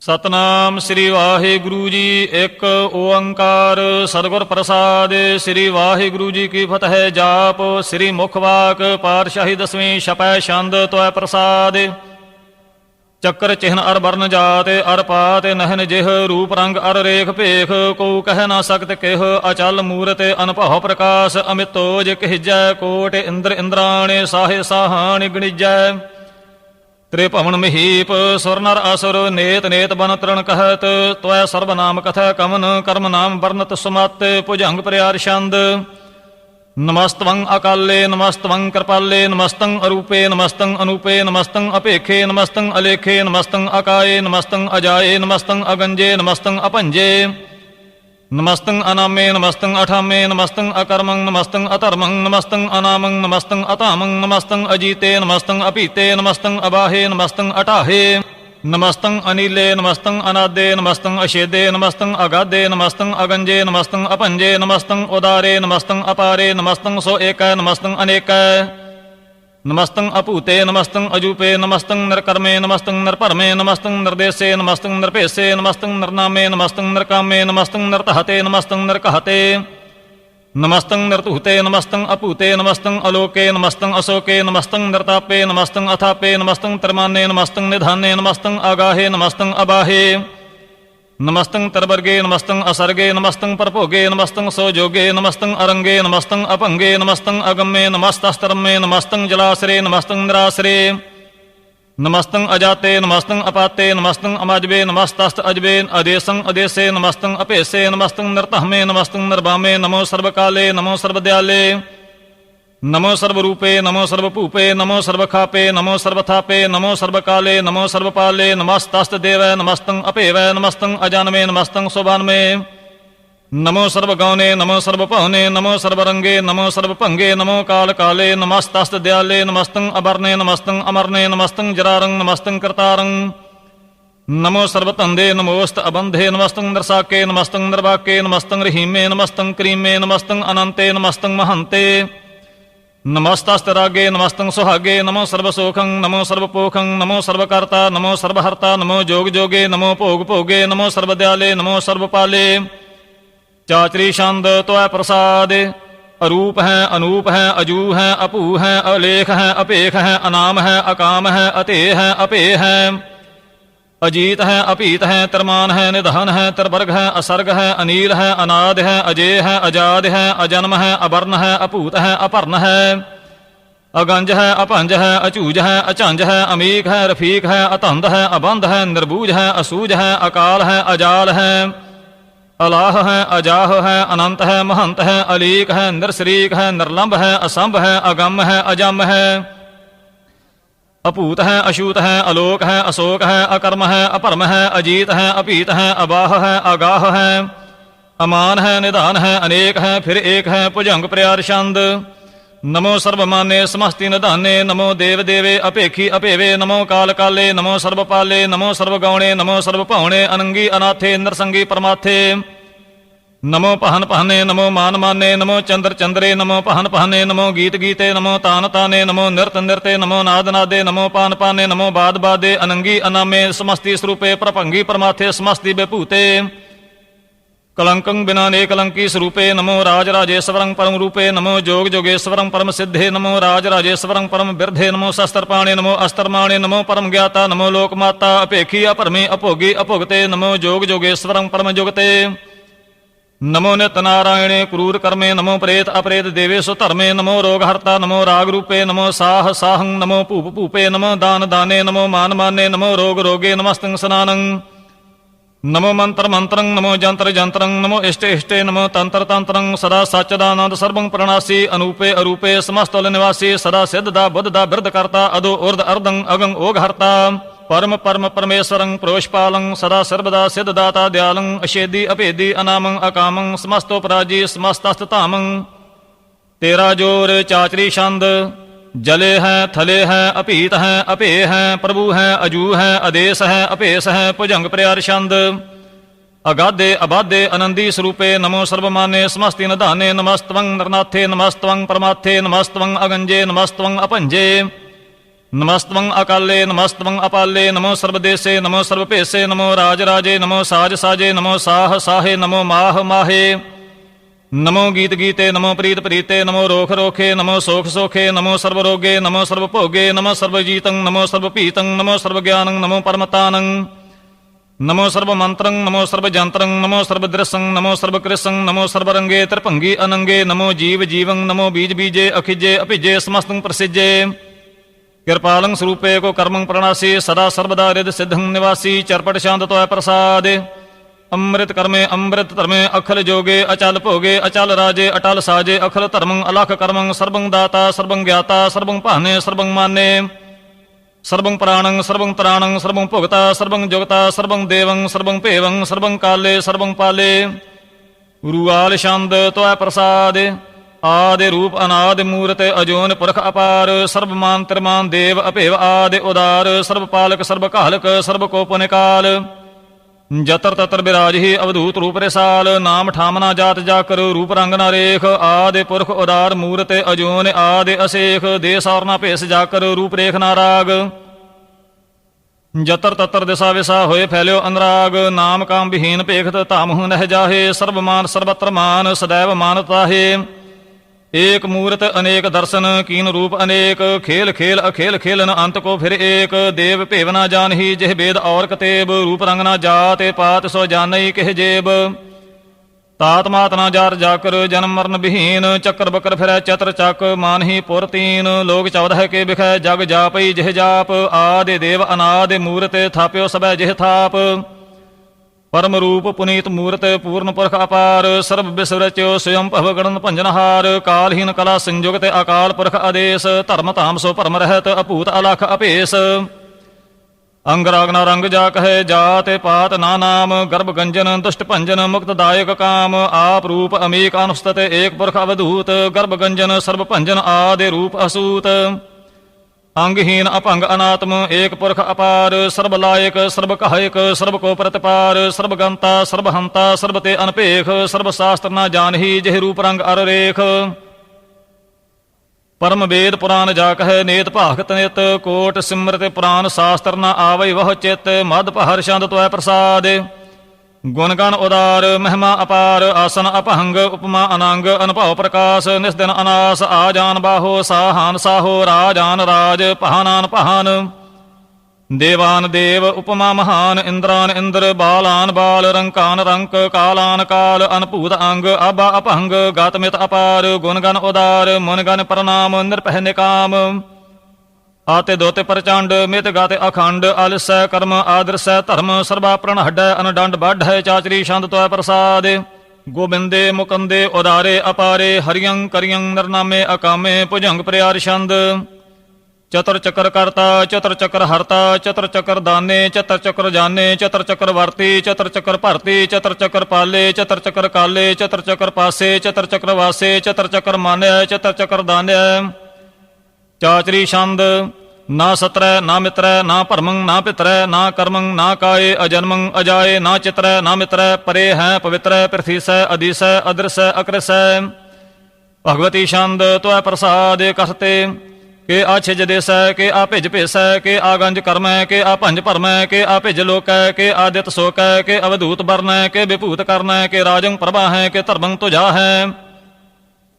ਸਤਨਾਮ ਸ੍ਰੀ ਵਾਹਿਗੁਰੂ ਜੀ। ਇੱਕ ਓੰਕਾਰ ਸਤਿਗੁਰ ਪ੍ਰਸਾਦ। ਸ੍ਰੀ ਵਾਹਿਗੁਰੂ ਜੀ ਕੀ ਫਤਿਹ। ਜਾਪ ਸ੍ਰੀ ਮੁਖ ਵਾਕ ਪਾਤਸ਼ਾਹੀ ਦਸਵੀਂ ਛਪੈ ਛੰਦ ਤੋਇ ਪ੍ਰਸਾਦ। ਚੱਕਰ ਚਿਹਨ ਅਰ ਵਰਨ ਜਾਤ ਅਰ ਪਾਤ ਨਹਿਨ ਜਿਹ ਰੂਪ ਰੰਗ ਅਰ ਰੇਖ ਭੇਖ ਕੋ ਕਹਿ ਨਾ ਸਕਤ ਕਿਹ ਅਚਲ ਮੂਰਤ ਅਨਭਉ ਪ੍ਰਕਾਸ਼ ਅਮਿਤੋਜ ਕਹਿਜੈ ਕੋਟ ਇੰਦਰ ਇੰਦਰਾਣੇ ਸਾਹੇ ਸਾਹਾਣ ਗਣਿਜੈ त्रिभवन महीप सुर नर असुर नेत नेत बन तृण कहत त्वै सर्व नाम कथ कमन कर्म नाम वर्णत सुमत भुजंग प्रयार छंद। नमस्तवं अकाले नमस्तवं कृपाले नमस्तं अरूपे नमस्तं अनूपे नमस्तं अपेखे नमस्तं अलेखे नमस्तं अकाये नमस्तं अजाये नमस्तं अगंजे नमस्तं अपंजे नमस्तं अनामे नमस्तं अठामे नमस्तं अकर्मं नमस्तं अधर्मं नमस्तं अनामं नमस्तं अतामं नमस्तं अजीते नमस्तं अपीते नमस्तं अबाहे नमस्तं अटाहे नमस्तं अनिले नमस्तं अनादे नमस्तं अशेदे नमस्तं अगाधे नमस्तं अगंजे नमस्तं अपंजे नमस्तं उदारे नमस्तं अपारे नमस्तं सो एक नमस्तं अनेक नमस्तं अपूते नमस्तं अजूपे नमस्तं नरकर्मे नमस्तं नरपरमे नमस्तं निर्देशे नमस्तं नरपेशे नमस्तं नरनामे नमस्तं नरकामे नमस्तं नरतहते नमस्तं नरकहते नमस्तं नरतुहते नमस्तं अपूते नमस्तं अलोके नमस्तं अशोके नमस्तं नरतापे नमस्तं अथापे नमस्तं तरमाने नमस्तं निधाने नमस्तं आगाहे नमस्तं अबाहे नमस्तं तरवर्गे नमस्तं असर्गे नमस्तं परभोगे नमस्तं सोजोगे नमस्तं अरंगे नमस्तं अपंगे नमस्तं अगम्ये नमस्तस्तरम्ये नमस्तं जलाश्रे नमस्तं निराश्रे नमस्तं अजाते नमस्तं अपाते नमस्तं अमाजबे नमस्तस्त अजबे अदेशं अदेशे नमस्तं अपेशे नमस्तं नरतहमे नमस्तं नरबामे नमो सर्वकाले नमो सर्वदयाले नमो सर्वरूपे नमो सर्वपूपे नमो सर्वखापे नमो सर्वथापे नमो सर्वकाले नमो सर्वपाले नमस्तस्तदेव नमस्तं अपेव नमस्तं अजानमे नमस्तं शोभानमे नमो सर्वगौने नमो सर्वपौने नमो सर्वरंगे नमो सर्वभंगे नमो कालकाले नमस्तस्तदयाले नमस्तं अवर्णे नमस्तं अमरणे नमस्तं जरारं नमस्तं कर्तारं नमो सर्वतंदे नमोस्त अबंधे नमस्तं नरसाके नमस्तं नरवाके नमस्तं रहीमे नमस्तं क्रीमे नमस्तं अनंते नमस्तं महंते नमस्तस्तरागे नमस्तं सुहागे नमो सर्वसोखं नमो सर्वपोखं नमो सर्वकर्ता नमो सर्वहर्ता नमो जोग जोगे नमो भोग भोगे नमो सर्वदयाले नमो सर्वपाले। चाचरी छंद त्वै प्रसाद। अरूप है अनूप है अजू है अपू है अलेख है अपेख है अनाम है अकाम है अते है अपे है अजीत है अपीत है तरमान है निधान है तरवर्ग है असर्ग है अनील है अनाद है अजेय है अजाद है अजन्म है अवर्ण है अपूत है अपर्ण है अगंज है अपंज है अचूज है अचंज है अमीक है रफीक है अतंद है अबंध है निर्बूज है असूज है अकाल है अजाल है अलाह है अजाह है अनंत है महंत है अलीक है निरशरीक है निर्लंब है असंभ है अगम है अजम है अपूत है अशूत है अलोक है अशोक है अकर्म है अपरम है अजीत है अपीत है अबाह है अगाह है अमान है निधान है अनेक है फिर एक है भुजंग प्रयार छंद। नमो सर्वमाने समस्ति निधाने नमो देव देवे अपेखी अपेवे नमो काल काले नमो सर्वपाले नमो सर्वगौणे नमो सर्वभौणे अनंगी अनाथे नरसंगी परमाथे नमो पहन पहने नमो मान माने नमो चंद्र चंद्रे नमो पहन पहने नमो गीत गीते नमो तान ताने नमो नृत नृते नमो नाद नादे नमो पान पाने नमो बाद बादे अनंगी अनामे समस्ति स्वरूपे प्रभंगी परमाथे समस्ति बेभूते कलंकं बिना ने कलंकी स्वरूपे नमो राज राजेश्वरं परम रूपे नमो जोग जोगेश्वरं परम सिद्धे नमो राज राजेश्वरं परम बिरधे नमो शस्त्रपाणे नमो अस्त्रमाणे नमो परम ज्ञाता नमो लोकमाता अपेखी अपरमे अभोगी अभोगते नमो जोग जोगेश्वरं परम जुगते नमो नित नारायणे क्रूर कर्मे नमो प्रेत अप्रेत देवेशु धर्मे नमो रोगहर्ता नमो राग रूपे नमो साह साहं नमो भूप भूपे नमो दान दाने नमो मान माने नमो रोग रोगे नमस्तं स्नानं नमो मंत्र मंत्रं नमो जंत्र जंत्रं नमो इष्टे इष्टे नमो तंत्र तंत्रं सदा सच्चिदानंद सर्वं प्रणासी अनूपे अरूपे समस्तल निवासी सदा सिद्धदा बुद्धदा बिरधकर्ता अदो उर्ध अर्धं अगं ओघहर्ता परम परम परमेश्वरं प्रोषपालं सदा सर्वदा सिद्धदाता दयालं अशेदी अभेदी अनामं अकामं समस्तोपराजी समस्तस्ततामं। तेरा जोर चाचरी छंद। जले है थले है अपीत है अपे है प्रभु है अजू है अदेश है अपेश है भुजंग प्रयार छंद। अगाधे अबाधे अनंदी स्वरूपे नमो सर्वमाने समस्ति निधाने नमस्तवं नरनाथे नमस्तवं परमाथे नमस्तवं अगंजे नमस्तवं अपंजे नमस्तवं अकाले नमस्तवं अपाले नमो सर्वदेशे नमो सर्वपेशे नमो राजराजे नमो साज साजे नमो साह साहे नमो माह माहे नमो गीत गीते नमो प्रीत प्रीते नमो रोख रोखे नमो सोख सोखे नमो सर्वरोगे नमो सर्वभोगे नमो सर्वजीतं नमो सर्वपीतं नमो सर्वज्ञानं नमो परमतानं नमो सर्वमन्त्रं नमो सर्वजन्त्रं नमो सर्वदृशं नमो सर्वकृशं नमो सर्वरंगे त्रिभंगी अनंगे नमो जीव जीवं नमो बीज बीजे अखिजे अभिजे समस्तं प्रसिजे कृपालं स्वरूपे को कर्मं प्रणासी सदा सर्वदा हृदय सिद्धं निवासी चरपट शांत तो प्रसादे अमृत कर्मे अमृत धर्मे अखल जोगे अचल भोगे अचल राजे अटल साजे अखल धर्मं अलख कर्मं सर्वं दाता सर्वं ज्ञाता सर्वं पाहने सर्वं माने सर्वं प्राणं सर्वं त्राणं सर्वं भोगता सर्वं जोगता सर्वं देवं सर्वं पेवं सर्वं काले सर्वं पाले गुरुआल शांत तो प्रसादे आदि रूप अनादि मूर्त अजोन पुरख अपार सर्वमान त्रिमान देव अपेव आदि उदार सर्वपालक सर्वकालक सर्वकोपनिकाल जतर ततर विराज ही अवधूत रूप रेसाल नाम ठामना जात जाकर रूप रंगना रेख आदि पुरख उदार मूर्त अजोन आदि असेख देश और ना पेश जाकर रूप रेख नाराग जतर ततर दिशा विशा होए फैल्यो अनुराग नाम काम विहीन पेखत तामहु नह जाहे सर्वमान सर्वत्र मान सदैव मानता है एक मूर्त अनेक दर्शन कीन रूप अनेक खेल खेल अखेल खेलन अंत को फिर एक देव पेवना जान ही जह वेद और कतेब रूप रंगना जाते पात सो जानई कह जेब तात मात ना जार जाकर जन्म मरण विहीन चक्र बकर फिर चत्र चक मान ही पुर तीन लोग 14 के बिख जग जापई जह जाप आदि देव अनादि मूर्त थाप्यो सब जह थाप परम रूप पुनीत मूर्त पूर्ण पुरख अपार सर्व विसरच्यो स्वयं भव गणन भंजनहार कालहीन कला संयुगत अकाल पुरख आदेश धर्म ताम सो परम रहत अपूत अलख अपेस अंगरागना रंग जा कहे जात पात ना नाम गर्भ गंजन दुष्ट भंजन मुक्त दायक काम आप रूप अमीक अनुस्तत एक पुरख अवधूत गर्भ गंजन सर्व भंजन आदि रूप असूत अंगहीन अपंग अनात्म एक पुरख अपार सर्वलायक सर्वकायक सर्व को प्रतिपार सर्वगंता सर्वहंता सर्वते अनपेख सर्वशास्त्र न जानही जह रूप रंग अर रेख परम वेद पुराण जा कह नेत भागत नित कोट सिमृत पुराण शास्त्र न आवै वह चित मद पहर छंद त्वै प्रसाद गुणगण उदार महिमा अपार आसन अपहंग उपमा अनंग अनुभव प्रकाश निस्दिन अनास आजान बाहो साहान साहो राजान राज पहानान पहान देवान देव उपमा महान इंद्रान इंद्र बालान बाल रंकान रंक कालान काल अनपूत अंग अबा अपहंग गातमित अपार गुणगण उदार मुनगण प्रणाम निरपह निकाम आते दोते प्रचंड मित गाते अखंड आलस्य कर्म आदर्श धर्म सर्वा प्रणहड अनडंड बाढ़ चाचरी छंद त्वै प्रसाद गोबिंदे मुकंदे उदारे अपारे हरियं करियं नरनामे अकामे भुजंग प्रियार छंद चतर चक्र करता चतर चक्र हरता चतर चक्र दाने चतर चक्र जाने चतर चक्र वर्ती चतर चक्र भरती चतर चक्र पाले चतर चक्र काले चतर चक्र पासे चतर चक्र वासे चतर चक्र मान्य चतर चक्र दान्य चाचरी छंद ना सत्र ना मित्र ना परमं ना पितर ना कर्मं ना काय अजन्मं अजाय ना चित्र ना मित्र परे हैं पवित्र पृथ्वी से अदिश अदृश अकृश भगवती छंद त्वै प्रसाद कहते के आछिज देश के आभिज भेस के आगंज कर्म के आभंज भरम के आभिज लोक के आदित शोक के अवधूत वर्ण के विभूत कर्ण के राजं प्रभा है के धर्मं तुझा है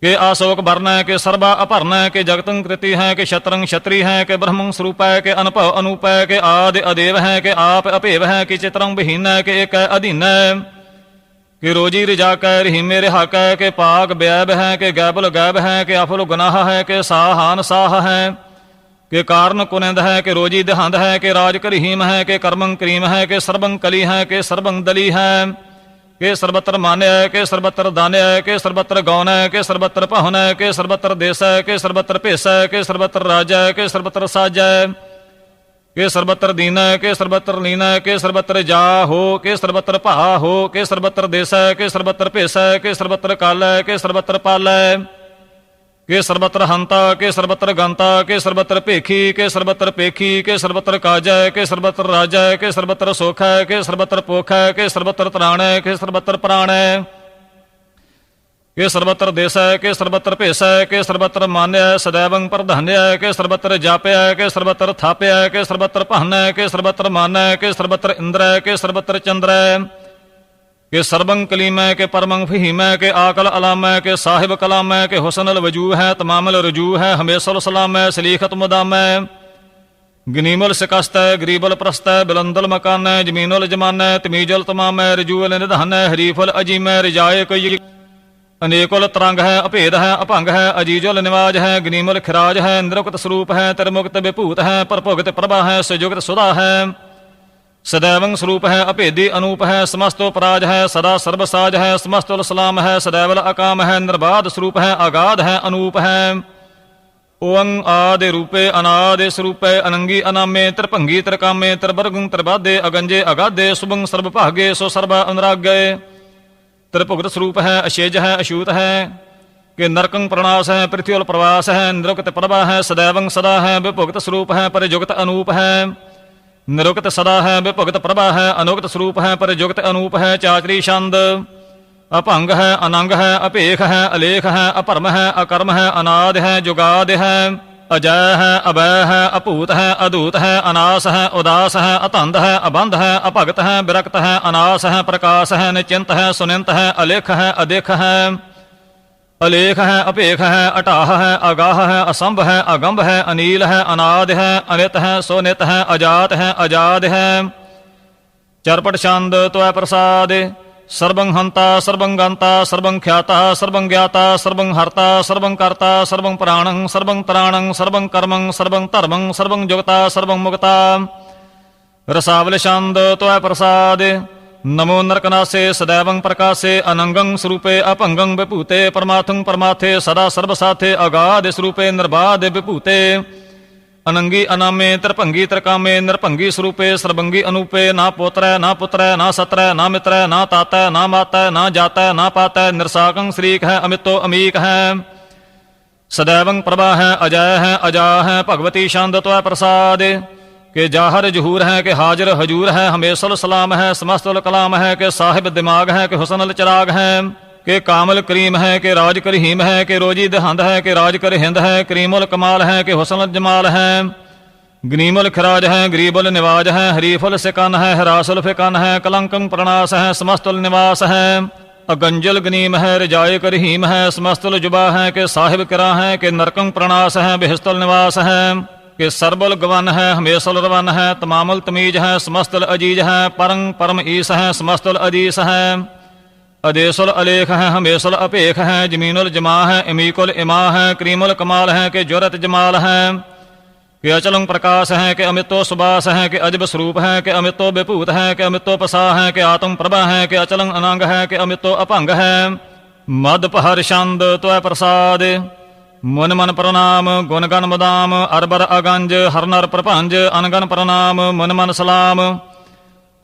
के आशोक वर्ण के सर्वा अपर्ण के जगतं कृति है के शत्रंग क्षत्रि है के ब्रह्मं स्वरूप है के अनपव अनूप है के आदि अदेव है के आप अपेव है कि चित्रं विहीन है के एक अधीन है कि रोजी रिजा कै रहीमे रिहा कै के पाग बैब है के गैबुल गैब है के अफुल गुनाह है के साहान साह है के कारण कुनिंद है के रोजी देहंद है के राज करीम है के कर्मं करीम है के सर्वं कली है के सर्वं दली है के सर्वत्र मान्य है के सर्वत्र दान्य है के सर्वत्र गौन है के सर्वत्र पहुन है के सर्वत्र देश है के सर्वत्र पेश है के सर्वत्र राज है के सर्वत्र साज है के सर्वत्र दीन है के सर्वत्र लीन है के सर्वत्र जा हो के सर्वत्र पहा हो के सर्वत्र देश है के सर्वत्र पेश है के सर्वत्र काल है के सर्वत्र पाल है के सर्वत्र हंता के सर्वत्र गंता के सर्वत्र पेखी के सर्वत्र पेखी के सर्वत्र काज है के सर्वत्र राज है के सर्वत्र सोख है के सर्वत्र पोख है के सर्वत्र त्राण है के सर्वत्र प्राण है के सर्वत्र देसै के सर्वत्र भेसै के सर्वत्र मान्य सदैवं प्रधान्य के सर्वत्र जाप्य के सर्वत्र थाप्य के सर्वत्र पहन के सर्वत्र मान्य के सर्वत्र इंद्र के सर्वत्र चंद्र के सर्वं कलीम के परमं फहीम के आकल अलाम के साहिब कलाम के हुसनल वजू है तमामल रजू है हमेशल सलाम सलीखत मुदाम गनीमल शिकस्त गरीबल प्रस्त बिलंदल मकान जमीनुल जमान तमीजल तमाम रजूल निधान हरीफल अजीम रिजाए कोई अनेकुल तरंग है अभेद है अभंग है अजीजुल निवाज है गनीमल खिराज है निरुक्त स्वरूप है तिरमुक्त विभूत है परभुगत प्रभा है सुजुगत सुधा है सदैवं स्वरूप है अभेदी अनूप है समस्तो पराज है सदा सर्वसाज है समस्तुल सलाम है सदैवल अकाम है निर्बाध स्वरूप है अगाध है अनूप है ओं आदि रूपे अनादि स्वरूपे अनंगी अनामे त्रिभंगी त्रिकामे त्रिवर्गुं त्रिबाधे अगंजे अगाधे शुभं सर्वभागे सो सर्व अनुरागे त्रिभुगत स्वरूप है अशेज है अशूत है कि नरकं प्रणास है पृथ्वी प्रवास है निरुक्त प्रभा है सदैवं सदा है विभुगत स्वरूप है परिजुगत अनूप है निरुक्त सदा है विभुगत प्रभा है अनुगत स्वरूप है परिजुगत अनूप है चाचरी छंद अभंग है अनंग है अपेख है अलेख है अपरम है अकर्म है अनाद है जुगाद है अजय है अभय है अपूत है अदूत है अनास है उदास है अतंद है अबंध है अपगत है विरक्त है अनास है प्रकाश है निचिंत है सुनिंत है अलेख है अदेख है अलेख है अपेख है अटाह है अगाह है असंभ है अगंभ है अनील है अनाद है अनित है सोनित है अजात है अजाद है चरपट छंद त्वय प्रसाद सर्वं हंता सर्वं गंता सर्वं ख्याता सर्वं ज्ञाता सर्वं हर्ता सर्वं कर्ता सर्वं प्राणं सर्वं त्राणं सर्वं कर्मं सर्वं धर्मं सर्वं जुगता सर्वं मुक्ता रसावल छंद त्वय प्रसाद नमो नरकनासे सदैवं प्रकाशे अनंगं स्वरूपे अपंगं विभूते परमार्थं परमार्थे सदा सर्वसाथे अगाध स्वरूपे निर्बाध विभूते अनंगी अनामे त्रिभंगी त्रिकामे निरभंगी स्वरूपे सर्वंगी अनूपे ना पोत्र ना पुत्र ना सत्र ना मित्र ना ताता ना माता ना जाता ना पाता निरसाकं श्रीक है अमितो अमीक है सदैवं प्रभा है अजय है अजा है भगवती छंद त्वय प्रसाद के जाहर जहूर है के हाजिर हजूर है हमेशल सलाम है समस्तुल कलाम है के साहिब दिमाग है के हुसनल चिराग है के कामल करीम है के राज करहीम है के रोजी दहंद है के राज कर हिंद है करीमुल कमाल है के हुसनल जमाल है गनीमुल खराज है गरीबुल निवाज है हरीफुल सिकन है हरासुल फिकन है कलंकं प्रणास है समस्तुल निवास है अगंजुल गनीम है रिजाए करहीम है समस्तुल जुबा है के साहिब किरा है के नरकं प्रणास है बेहस्तुल निवास है कि सरबुल गवन है हमेशुल रवन है तमामुल तमीज है समस्तुल अजीज है परं परम ईस है समस्तुल अदीस है अदेशुल अलेख है हमेशुल अपेख है जमीनुल जमा है इमीकुल इमा है करीमुल कमाल है कि जुरत जमाल है कि अचलं प्रकाश है कि अमितो सुबास है कि अजब स्वरूप है कि अमितो विभूत है कि अमितो पसा है कि आत्म प्रभा है कि अचलं अनंग है कि अमितो अपंग है मद पहर छंद त्वय प्रसाद मुन मन प्रणाम गुण गण मुदाम अरबर अगंज हर नर प्रपंज अनगन प्रणाम मुन मन सलाम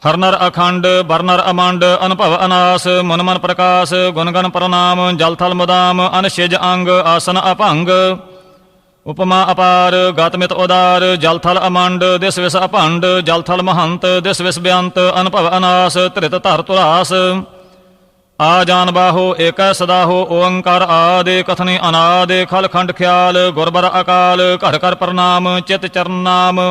हर नर अखंड बरनर अमंड अनुभव अनास मुन मन प्रकाश गुणगण प्रणाम जलथल मुदाम अनशिज अंग आसन अपंग उपमा अपार गातमित उदार जलथल अमंड दिस विस अपंड जलथल महंत दिस विस बेअंत अनुभव अनास त्रित धर तुलास आ जान बाहो एक सदा हो ओंकार आदि कथनी अनादि खल खंड ख्याल गुरबर अकाल घर कर प्रणाम चित चरण नाम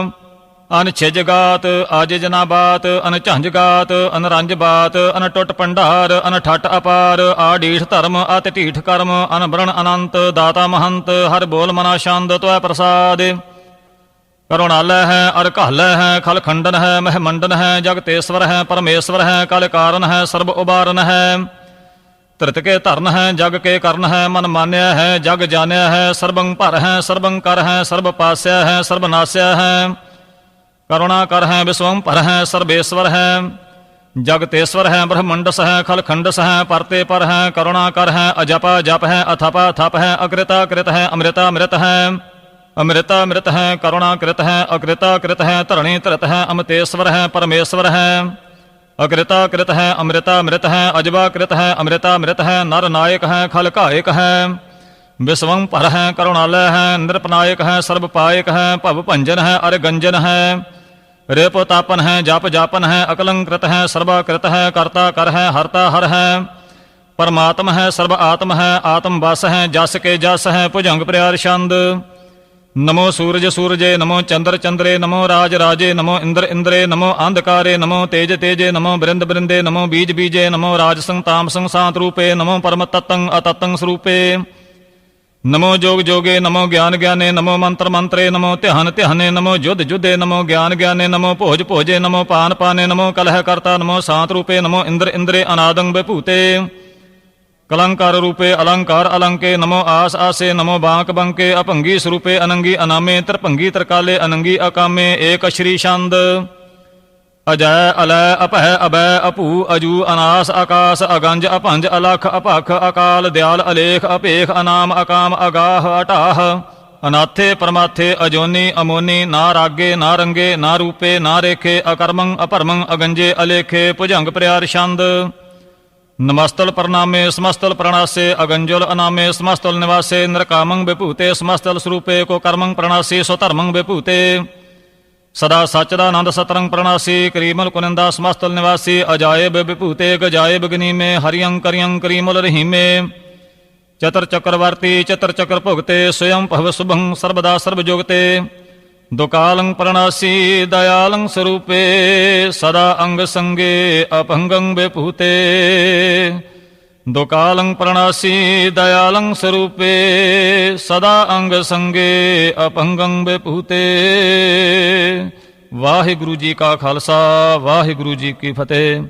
अन छिज गात आज जना बात अन झंझ गात अन रंज बात अन टुट पंडार अन ठट अपार आडीठ धर्म अत ढीठ कर्म अन वरण अनंत दाता महंत हर बोल मना छंद त्वय प्रसाद करुणालय है अर कहलय है खल खंडन है महमंडन है जगतेश्वर है परमेश्वर है कल कारण है सर्व उबारन है त्रित के धरन है जग के कर्ण है मन मान्य है जग जान्य है सर्वं पर है सर्वं कर है सर्व पास्य है सर्वनाश्य है करुणा कर है विश्वं पर है सर्वेश्वर है जगतेश्वर है ब्रह्मंडस है खल खंडस है परते पर है करुणा कर है अजपा जप है अथपा थप है अकृता कृत है अमृता मृत है अमृता मृत है करुणा कृत है अकृता कृत है तरणी तृत है अमतेश्वर है परमेश्वर है अकृता कृत है अमृता मृत है अजबा कृत है अमृता मृत है नर नायक है खल कायक है विश्वं पर है करुणालय है नृपनायक है सर्वपायक है भव भंजन है अर गंजन है रेपोतापन है जाप जापन है अकलंकृत है सर्वाकृत है कर्ता कर है हरता हर है परमात्म है सर्व आत्म है आत्म बस है जस के जस है भुजंग प्रियार छंद नमो सूरज सूरजे नमो चंद्र चंद्रे नमो राज राजे नमो इंद्र इंद्रे नमो अंधकारे नमो तेज तेजे नमो बृंद बृंदे नमो बीज बीजे नमो राजसंग तामसंग सांत रूपे नमो परम तत्तं अतत्तं स्वरूपे नमो जोग जोगे नमो ज्ञान ज्ञाने नमो मंत्र मंत्रे नमो ध्यान ध्याने नमो युद्ध युद्धे नमो ज्ञान ज्ञाने नमो भोज भोजे नमो पान पाने नमो कलह कर्ता नमो सांत रूपे नमो इंद्र इंद्रे अनादं विभूते कलंकार रूपे अलंकार अलंके नमो आस आसे नमो बांक बंके अपंगी स्वरूपे अनंगी अनामे त्रिभंगी त्रिकाले अनंगी अकामे एक श्री छंद अजय अलय अपह अभय अपू अजू अनास आकाश अगंज अपंज अलख अपख अकाल दयाल अलेख अपेख अनाम अकाम अगाह अटाह अनाथे परमाथे अजोनी अमोनी ना रागे ना रंगे ना रूपे ना रेखे अकर्मं अपरमं अगंजे अलेखे भुजंग प्रियार छंद नमस्तल प्रणामे समस्तल प्रणासे अगंजल अनामे समस्तल निवासे नरकामं विभूते समस्तल स्वरूपे को कर्मं प्रणासी स्वधर्मं विभूते सदा सच्चिदानंद सतरंग प्रणासी करीमल कुनिंदा समस्तल निवासी अजायब विभूते गजायब गनी में हरियं करियं करीमल रहीमे चतर चक्रवर्ती चतर चक्र भुगते स्वयं भव शुभं सर्वदा सर्वजोगते दुकालं प्रणासी दयालं स्वरूपे सदा अंग संगे अपंगं विभूते दुकालं प्रणासी दयालं स्वरूपे सदा अंग संगे अपंगं विभूते। वाहिगुरु जी का खालसा वाहिगुरु जी की फतेह।